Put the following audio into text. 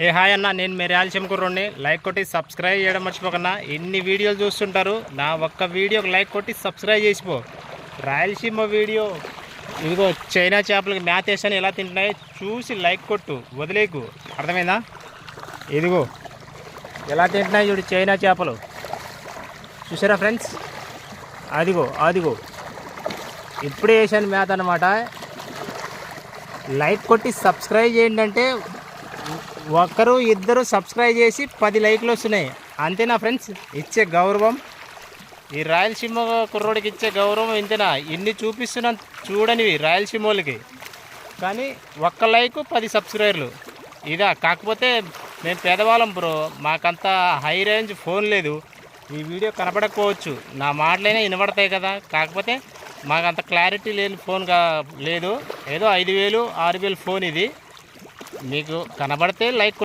ఏ hi అన్న, నేను మీ Rayalaseema కుర్రోడిని. Like కొట్టి సబ్స్క్రైబ్ చేయడం మర్చిపోకన్నా. ఎన్ని వీడియోలు చూస్తుంటారు, నా ఒక్క వీడియోకి లైక్ కొట్టి సబ్స్క్రైబ్ చేసిపో. రాయలసీమ వీడియో ఇదిగో, చైనా చేపలకి మ్యాథ్ వేసాను ఎలా తింటున్నాయి చూసి లైక్ కొట్టు, వదిలేకు. అర్థమైందా? ఇదిగో ఎలా తింటున్నాయి చూడు చైనా చేపలు. చూసారా ఫ్రెండ్స్? అదిగో అదిగో ఇప్పుడే వేసాను మ్యాథ్ అనమాట. లైక్ కొట్టి సబ్స్క్రైబ్ చేయండి అంటే ఒకరు ఇద్దరు సబ్స్క్రైబ్ చేసి 10 లైక్లు వస్తున్నాయి. అంతేనా ఫ్రెండ్స్ ఇచ్చే గౌరవం? ఈ రాయలసీమ కుర్రోడికి ఇచ్చే గౌరవం ఇంతేనా? ఇన్ని చూపిస్తున్నా చూడనివి రాయలసీమ వాళ్ళకి, కానీ ఒక్క లైక్ 10 సబ్స్క్రైబర్లు. ఇదా? కాకపోతే మేము పేదవాళ్ళం బ్రో, మాకంత హై రేంజ్ ఫోన్ లేదు. ఈ వీడియో కనపడకపోవచ్చు, నా మాటలైనా వినబడతాయి కదా. కాకపోతే మాకంత క్లారిటీ లేని ఫోన్ లేదు. ఏదో 5,000 6,000 ఫోన్ ఇది. మీకు కనబడితే లైక్